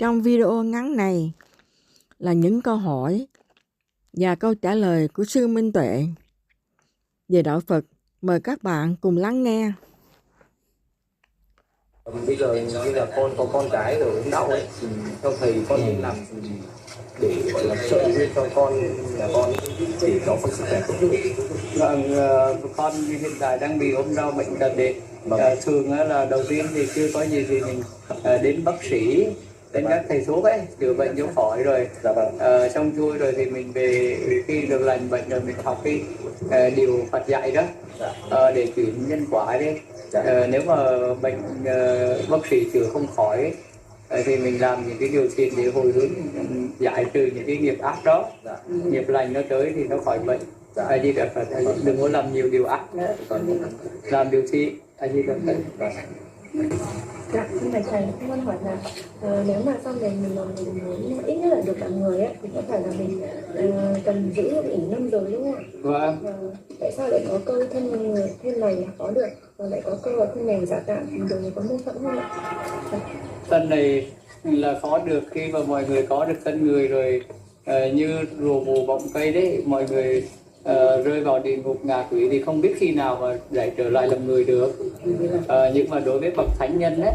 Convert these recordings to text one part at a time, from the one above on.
Trong video ngắn này là những câu hỏi và câu trả lời của Sư Minh Tuệ về đạo Phật. Mời các bạn cùng lắng nghe. Bây giờ như là con có con cái rồi cũng đau ấy, theo thầy con nên làm để gọi là trợ duyên cho con nhà con để nó có sức khỏe tốt hơn. Vâng, con hiện tại đang bị ốm đau bệnh tật đấy. Thường là đầu tiên thì chưa có gì thì mình đến bác sĩ, đến các thầy thuốc ấy chữa bệnh cho khỏi rồi. Xong xuôi rồi thì mình về khi được lành bệnh rồi mình học cái điều Phật dạy đó để chuyển nhân quả đi. Nếu mà bệnh bác sĩ chữa không khỏi thì mình làm những cái điều thiện để hồi hướng giải trừ những cái nghiệp ác đó. Nghiệp lành nó tới thì nó khỏi bệnh. Ai Di Đà Phật, đừng có làm nhiều điều ác nữa, làm điều thiện. Ai Di Đà Phật. Dạ, xin thầy cũng muốn hỏi là nếu mà sau này mình muốn ít nhất là được làm người ấy, thì có phải là mình cần giữ được ỷ năm rồi đúng không ạ? Vâng. Tại sao lại có câu thân người thân này có được, và lại có câu là thân này giả tạm thì điều này có mâu thuẫn không ạ? Thân này là có được khi mà mọi người có được thân người rồi, như rùa mù bọng cây đấy, mọi người rơi vào địa ngục ngạ quỷ thì không biết khi nào mà lại trở lại làm người được. Nhưng mà đối với bậc thánh nhân ấy,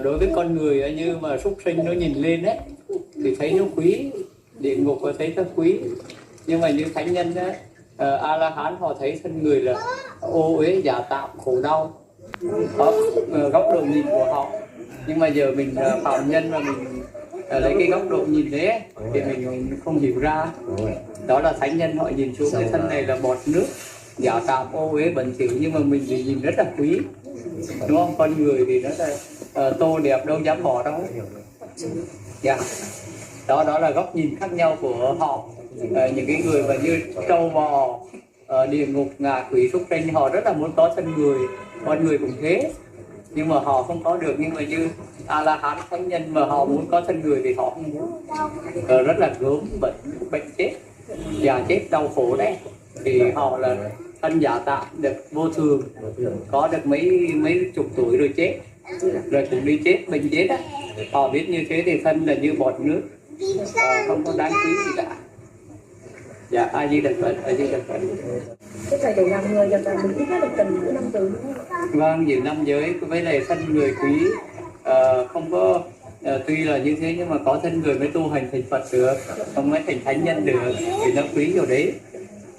đối với con người ấy, như mà súc sinh nó nhìn lên ấy thì thấy nó quý, địa ngục có thấy nó quý. Nhưng mà như thánh nhân ấy, A La Hán họ thấy thân người là ô uế, giả tạm, khổ đau, đó góc độ nhìn của họ. Nhưng mà giờ mình phạm nhân mà mình lấy cái góc độ nhìn đấy thì mình không hiểu ra. Đó là thánh nhân họ nhìn xuống cái thân này là bọt nước, giả tạm, ô uế, bẩn thỉu, nhưng mà mình thì nhìn rất là quý, đúng không? Con người thì nó là tô đẹp, đâu dám bỏ đâu. Đó là góc nhìn khác nhau của họ. Những cái người mà như trâu bò, địa ngục ngạ quỷ súc sinh, họ rất là muốn có thân người, con người cũng thế, nhưng mà họ không có được. Nhưng mà như A La Hán thánh nhân mà họ muốn có thân người thì họ không muốn, rất là gớm, bệnh chết, già chết, đau khổ đấy, thì họ là thân giả tạm, được vô thường, có được mấy chục tuổi rồi chết, rồi cũng đi chết, bệnh chết á. Họ biết như thế thì thân là như bọt nước, không có đáng quý gì cả. Dạ, A Di Đà Phật, A Di Đà Phật. Thế phải để làm người giờ mình ít nhất là cần giữ năm giới đúng không ạ? Vâng, giữ năm giới với lại thân người quý, không có tuy là như thế nhưng mà có thân người mới tu hành thành Phật được, không mới thành thánh nhân được, thì nó quý điều đấy.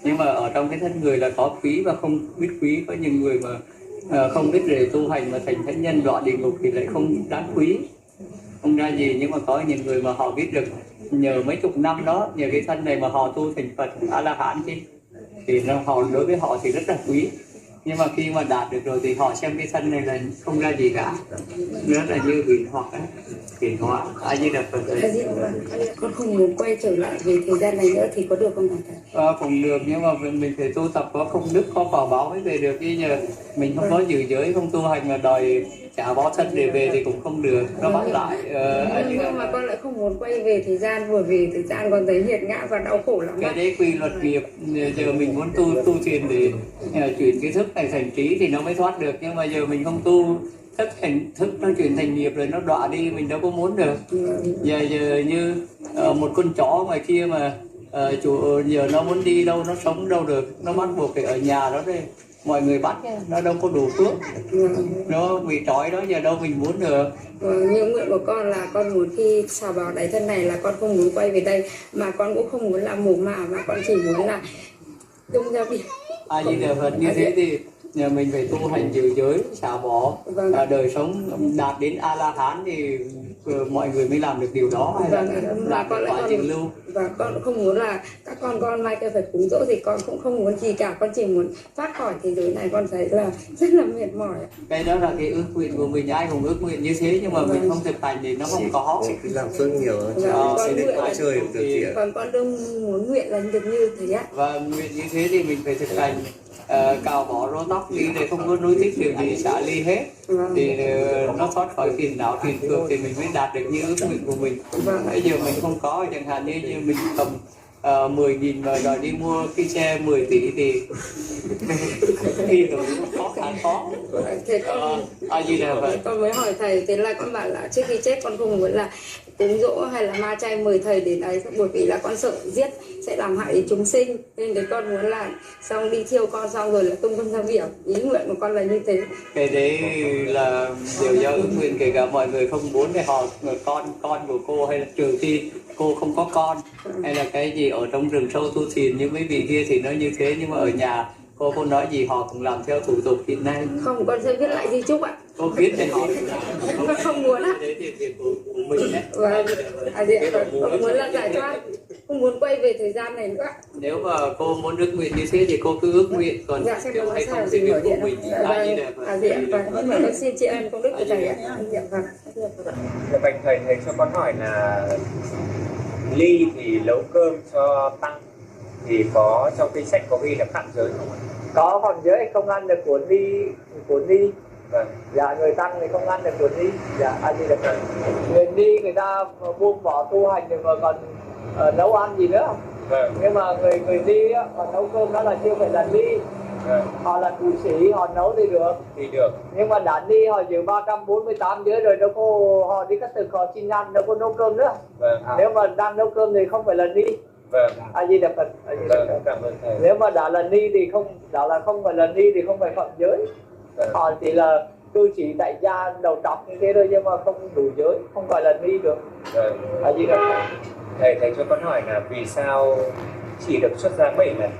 Nhưng mà ở trong cái thân người là có quý và không biết quý. Có những người mà không biết để tu hành mà thành thánh nhân đọa địa ngục thì lại không đáng quý, không ra gì. Nhưng mà có những người mà họ biết được nhờ mấy chục năm đó, nhờ cái thân này mà họ tu thành Phật A La Hán thì họ đối với họ thì rất là quý. Nhưng mà khi mà đạt được rồi thì họ xem cái thân này là không ra gì cả, rất là như huyền hoặc ấy, huyền hóa. A Di Đà Phật. Con không muốn quay trở lại về thời gian này nữa thì có được không thầy? Cũng được, nhưng mà mình phải tu tập có công đức, có quả báo mới về được. Chứ nhờ mình không có giữ giới, không tu hành mà đòi trả bó thân để về thì cũng không được, nó bắt lại. Nhưng mà con lại không muốn quay về thời gian, vừa về thời gian con thấy nghiệt ngã và đau khổ lắm. Cái đấy quy luật nghiệp. Giờ mình muốn tu thiền để chuyển cái thức này thành trí thì nó mới thoát được. Nhưng mà giờ mình không tu, thức nó chuyển thành nghiệp rồi nó đọa đi, mình đâu có muốn được. Giờ như một con chó ngoài kia mà chủ giờ nó muốn đi đâu, nó sống đâu được, nó bắt buộc phải ở nhà đó đây, mọi người bắt nhá, nó đâu có đủ phước, nó bị trói đó, giờ đâu mình muốn được. Những nguyện của con là con muốn khi xào vào đáy thân này là con không muốn quay về đây, mà con cũng không muốn làm mồ mả, mà con chỉ muốn là tung ra biển. A Di Đà Phật. Như thế thì nhà mình phải tu hành giữ giới, xả bỏ, đời sống đạt đến A La Hán thì mọi người mới làm được điều đó, hay là làm được quả trình lưu. Và con cũng không muốn là các con mai kia phải cúng dỗ thì con cũng không muốn gì cả, con chỉ muốn thoát khỏi thế giới này. Con thấy là rất là mệt mỏi. Cái đó là cái ước nguyện của mình, ai cũng ước nguyện như thế, nhưng mà mình không thực hành thì nó không có. Chỉ cứ làm phước nhiều Con nguyện là chơi được gì ạ? Còn con đừng muốn nguyện là được như thế á. Và nguyện như thế thì mình phải thực hành, cào bỏ râu tóc đi để không có nuối tiếc điều gì, xả ly hết thì nó thoát khỏi phiền não phiền phức thì mình mới đạt được như ước nguyện của mình. Bây giờ mình không có, chẳng hạn như mình cầm 10.000 mà đòi đi mua cái xe 10 tỷ thì cũng khó khăn khó. Thế con con mới hỏi thầy, thế là con bảo là trước khi chết con không muốn là cúng dỗ hay là ma chay mời thầy đến đấy, bởi vì là con sợ giết sẽ làm hại đến chúng sinh, nên đấy con muốn là xong đi thiêu con xong rồi là tung con ra biển. Ý nguyện của con là như thế. Cái đấy là điều do ước nguyện, kể cả mọi người không muốn thì họ con của cô, hay là trừ khi cô không có con hay là cái gì ở trong rừng sâu tu thiền như mấy vị kia thì nó như thế, nhưng mà ở nhà cô không nói gì họ cũng làm theo thủ tục hiện nay. Không, con sẽ viết lại di chúc ạ. Cô viết cho họ Con không muốn á. đấy thì việc của mình đấy. Và con muốn là giải thoát, không muốn quay về thời gian này nữa. Nếu mà cô muốn ước nguyện như thế thì cô cứ ước nguyện, còn Dạ, xem nếu có hay sao không gì thì việc mở của điện mình không? ai như đẹp. Dạ, vâng, con xin chị em công đức của thầy ạ. Dạ, vâng. Bạch thầy cho con hỏi là ly thì nấu cơm cho tăng thì có trong cái sách có ghi là phạm giới không ạ? Có phạm giới, không ăn được của ni. Vâng. Dạ, người tăng thì không ăn được của ni. Dạ, ăn gì được rồi. Người ni người ta buông bỏ tu hành rồi mà còn nấu ăn gì nữa. Vâng. Nhưng mà người ni á, còn nấu cơm đó là chưa phải là ni. Vâng. Họ là cư sĩ, họ nấu thì được. Thì được. Nhưng mà đã ni họ giữ 348 giới rồi, đâu có họ đi các thực họ xin ăn, đâu có nấu cơm nữa. Vâng. Nếu mà đang nấu cơm thì không phải là ni. Vâng. A Di Đà Phật. Vâng, cảm ơn thầy. Nếu mà đã là ni thì không phải là ni thì không phải phạm giới. Vâng. Họ chỉ là cư sĩ tại gia đầu trọc như thế thôi, nhưng mà không đủ giới, không phải là ni được. Vâng. A Di Đà Phật. Thầy cho con hỏi là vì sao chỉ được xuất gia 7 lần?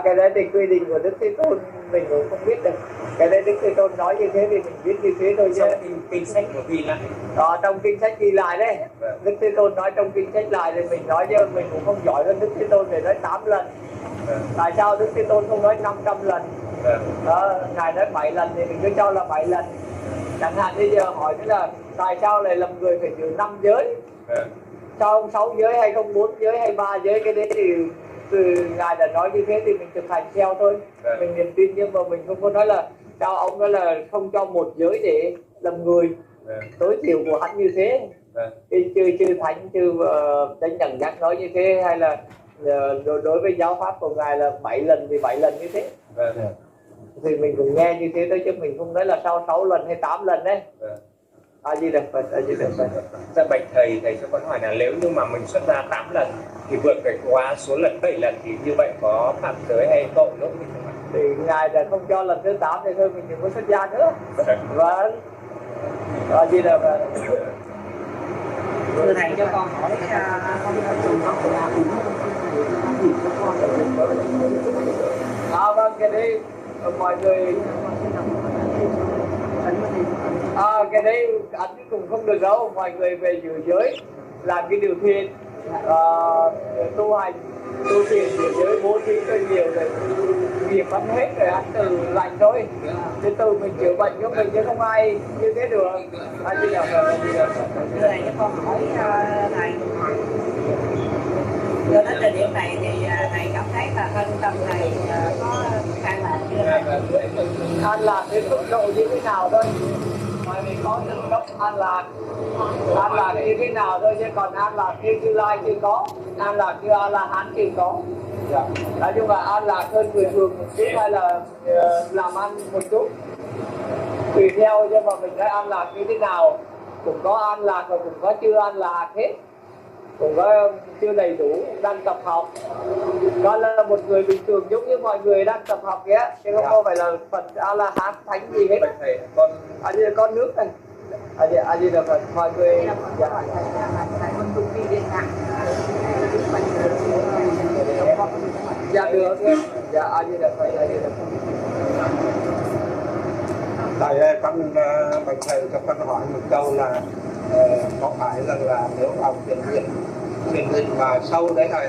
Cái đấy thì quy định của Đức Thế Tôn mình cũng không biết được. Cái đấy Đức Thế Tôn nói như thế thì mình biết như thế thôi chứ. Trong kinh sách có ghi lại. Trong kinh sách ghi lại đấy. Vâng. Đức Thế Tôn nói trong kinh sách lại thì mình nói, chứ mình cũng không giỏi hơn Đức Thế Tôn để nói 8 lần. Vâng. Tại sao Đức Thế Tôn không nói 500 lần? Vâng. Đó, Ngài nói 7 lần thì mình cứ cho là 7 lần. Chẳng hạn bây giờ hỏi thế là tại sao lại làm người phải giữ 5 giới? Vâng. Sao không 6 giới hay không 4 giới hay 3 giới? Cái đấy thì Ngài đã nói như thế thì mình thực hành theo thôi. Vâng. Mình niềm tin, nhưng mà mình không có nói là sao ông nói là không cho một giới để làm người. Vâng. Tối thiểu của hắn như thế. Vâng. Chư thánh Chánh Đẳng Giác nói như thế, hay là đối với giáo pháp của Ngài là 7 lần thì 7 lần như thế. Vâng. Thì mình cũng nghe như thế thôi, chứ mình không nói là sau 6 lần hay 8 lần đấy. Vâng. A Di Đà Phật, A Di Đà Phật. Dạ bạch thầy cho con hỏi là nếu như mà mình xuất gia 8 lần thì vượt cái quá số lần 7 lần thì như vậy có phạm giới hay tội lỗi gì không ạ? Thì Ngài đã không cho lần thứ 8 thì thôi mình đừng có xuất gia nữa. Vâng. A Di Đà Phật. Thưa thầy cho con hỏi Vâng, cái đấy mọi người cái đấy anh cũng không được đâu. Mọi người về giữ giới làm cái điều thiện, tu hành tu thiện giữ giới, bố thí cho nhiều rồi nghiệp vẫn hết rồi, anh từ lành thôi. Chứ từ mình chữa bệnh cho mình chứ không ai như thế được. Anh chỉ là thưa thầy cho con hỏi thầy cho đến thời điểm này thì thầy cảm thấy là thân tâm thầy có an lạc chưa thầy? An lạc đến mức độ như thế nào thôi, bởi vì có những lúc an lạc như thế nào thôi, chứ còn an lạc như Như Lai chưa có, an lạc như A La Hán chưa có. Nhưng mà an lạc hơn người thường một chút, hay là làm ăn một chút tùy theo, nhưng mà mình nói an lạc như thế nào, cũng có an lạc và cũng có chưa an lạc hết, cũng có chưa đầy đủ, đang tập học. Con là một người bình thường giống như mọi người đang tập học kìa, chứ không có phải là Phật A La Hán thánh gì hết. Thầy, con con nước này. A Di Đà Phật, mọi người. Dạ được. Dạ A Di Đà Phật, A Di Đà Phật. Thầy ơi, bạch thầy cho con hỏi một câu là có phải rằng là nếu vào thiền định và sâu đấy thầy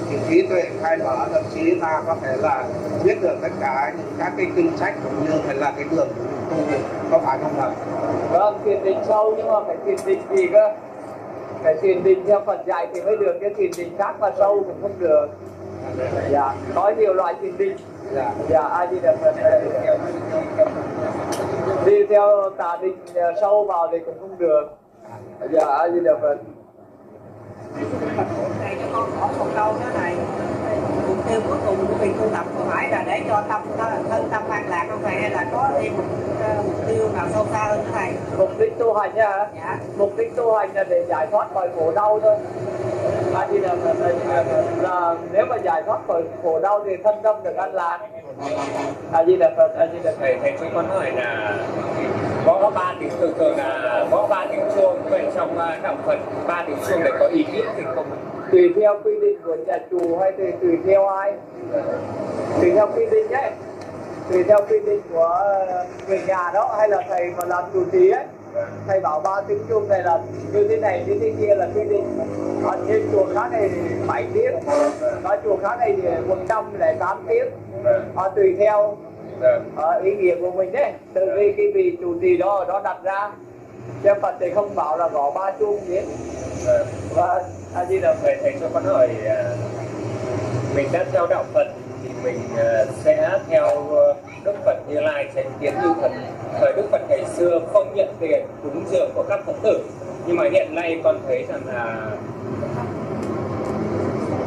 thì trí tuệ khai mở, thậm chí ta có thể là biết được tất cả những các cái kinh sách cũng như là cái đường tu, có phải không thầy? Vâng, thiền định sâu, nhưng mà phải thiền định gì cơ? Phải thiền định theo Phật dạy thì mới được, cái thiền định khác và sâu cũng không được. Dạ, có nhiều loại thiền định. Dạ, A Di Đà Phật. Đi theo tà định sâu vào thì cũng không được. Dạ, A Di Đà Phật. Thầy cho con có một câu đó này, mục tiêu cuối cùng của việc tu tập có phải là để cho thân tâm an lạc không thầy, hay là có thêm một mục tiêu nào sâu xa hơn nữa thầy? Mục đích tu hành nha. Dạ. Mục đích tu hành là để giải thoát khỏi khổ đau thôi. Thì là nếu mà giải thoát khỏi khổ đau thì thân tâm được an lạc. Di Đà Phật, Di Đà Phật. Thầy cho con hỏi là có ba tiếng, thường là có ba tiếng chuông, vậy trong đạo Phật ba tiếng chuông để có ý nghĩa thì không? Tùy theo quy định của nhà chùa hay tùy theo ai? Tùy theo quy định ấy, tùy theo quy định của người nhà đó, hay là thầy mà làm chủ trì ấy, thầy bảo ba tiếng chuông này là như thế này như thế kia là quy định. Ở trên chùa khác này 7 tiếng, ở chùa khác này thì 108 tiếng, tùy theo ý nghĩa của mình đấy, từ cái vị chủ trì đó đặt ra. Chứ Phật thì không bảo là gõ ba chuông gì hết. Và Di Đà Phật, thầy cho con hỏi, mình đã theo đạo Phật thì mình sẽ theo Đức Phật Như Lai chánh kiến như Phật. Thời Đức Phật ngày xưa không nhận tiền cúng dường của các Phật tử, nhưng mà hiện nay con thấy rằng là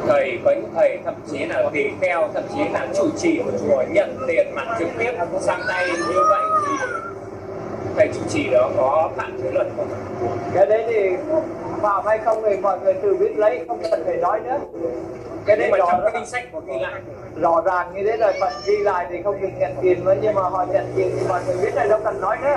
thầy có những thầy thậm chí là tỳ kheo, thậm chí là chủ trì của chùa nhận tiền mặt trực tiếp sang tay, như vậy thì thầy chủ trì đó có phạm giới luật không? Cái đấy thì phạm hay không thì mọi người tự biết lấy, không cần phải nói nữa. Cái đấy Nhưng mà trong cái kinh sách của ghi lại rõ ràng như thế rồi, Phật ghi lại thì không được nhận tiền nữa, nhưng mà họ nhận tiền thì mọi người biết là đâu cần nói nữa.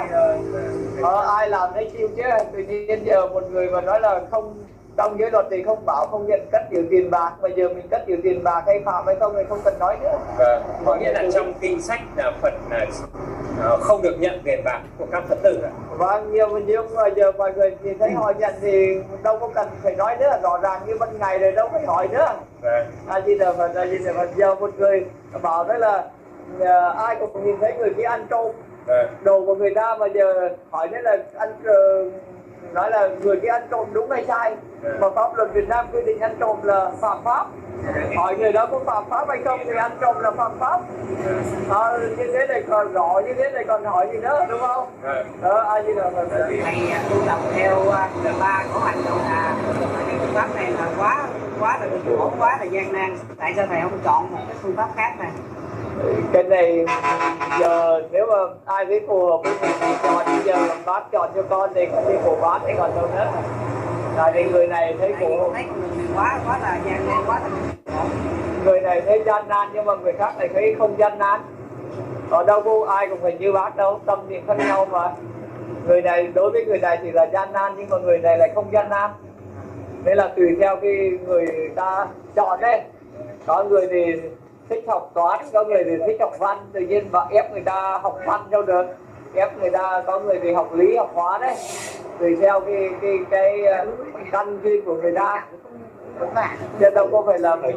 Ai làm đấy chịu chứ. Tự nhiên giờ một người mà nói là không, trong giới luật thì không bảo không nhận cất giữ tiền bạc, mà giờ mình cất giữ tiền bạc hay phạm hay không thì không cần nói nữa. có nghĩa là trong kinh sách là Phật là không được nhận tiền bạc của các Phật tử. Vâng, nhiều mà giờ mọi người nhìn thấy họ nhận thì đâu có cần phải nói nữa, rõ ràng như ban ngày rồi đâu phải hỏi nữa. Di Đà Phật, Di Đà Phật. Giờ một người bảo đó là ai cũng nhìn thấy người kia ăn trộm đồ của người ta, mà giờ hỏi đấy là nói là người kia ăn trộm đúng hay sai, mà pháp luật Việt Nam quy định ăn trộm là phạm pháp. Hỏi người đó có phạm pháp hay không thì ăn trộm là phạm pháp. Như thế này còn rõ, như thế này còn hỏi gì nữa, đúng không? Ai như là Thầy tu tập theo đời ba có hành động là cái phương pháp này là quá là cực khổ, quá là gian nan. Tại sao thầy không chọn một cái phương pháp khác này? Cái này giờ nếu mà ai thấy phù hợp với mình thì chọn, giờ bác chọn cho con thì không đi của bác thì còn đâu nữa. Tại vì người này thấy phù hợp, Thấy người quá là gian nan, quá là khổ. người này thấy gian nan nhưng mà người khác này thấy không gian nan. Ở đâu có ai cũng phải như bác đâu, tâm niệm khác nhau mà. Người này đối với người này thì là gian nan, nhưng mà người này lại không gian nan. Nên là tùy theo cái người ta chọn đấy. Có người thì thích học toán, có người thì thích học văn, tự nhiên mà ép người ta học văn đâu được. Ép người ta, có người thì học lý, học hóa đấy. Tùy theo cái căn duyên của người ta. Chứ đâu có phải là mình,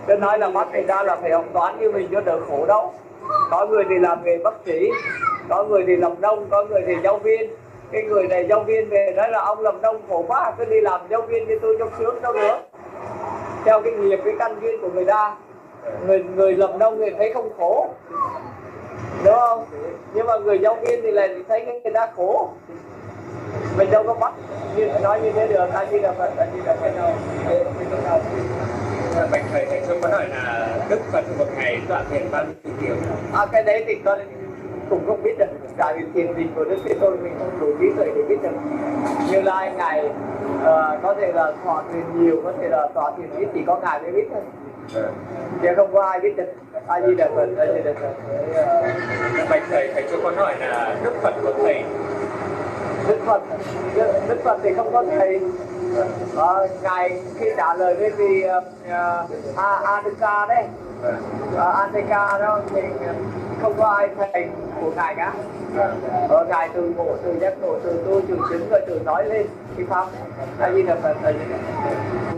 tôi nói là bắt người ta là phải học toán như mình cho đỡ khổ đâu. Có người thì làm nghề bác sĩ, có người thì làm nông, có người thì giáo viên. Cái người này giáo viên về nói là ông làm nông khổ quá, cứ đi làm giáo viên như tôi trong sướng đâu nữa. Theo cái nghiệp, cái căn duyên của người ta. Người làm nông thì thấy không khổ, đúng không? Nhưng mà người giáo viên thì lại thấy người ta khổ. Mình đâu có bắt nói như thế được. Ai đi là Phật, ai đi là Phật đâu. Bạch thầy, thầy cho con hỏi là Đức Phật một ngày tọa thiền bao nhiêu tiếng? Cái đấy thì con cũng không biết được. Tại vì thiền định của Đức Thế Tôn mình không đủ trí tuệ để biết được. Như Lai Ngài có thể là thọ thiền nhiều, có thể là thọ thiền ít, chỉ có Ngài mới biết thôi. Chứ không có ai biết được. Ai đi là Phật, ai đi là Phật. Bạch thầy, thầy cho con hỏi là Đức Phật có thầy? Đức Phật thì không có thầy. Ngài khi trả lời với vị Adhika đấy, Adhika đó thì không có ai thầy của Ngài cả. Ngài từ ngộ, từ giác ngộ, từ tu, từ chứng, rồi từ nói lên cái pháp. Ai là Phật,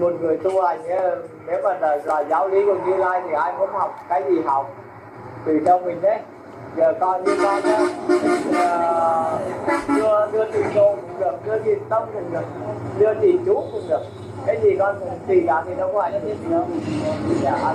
một người tu hành nếu mà là giáo lý của Như Lai thì ai muốn học cái gì học, tùy theo mình đấy. Giờ con như con nhá, đưa tùy đồ cũng được, đưa tùy tâm cũng được, đưa tùy chú cũng được. Cái gì con tùy cả thì đâu có ai biết gì đâu. Dạ,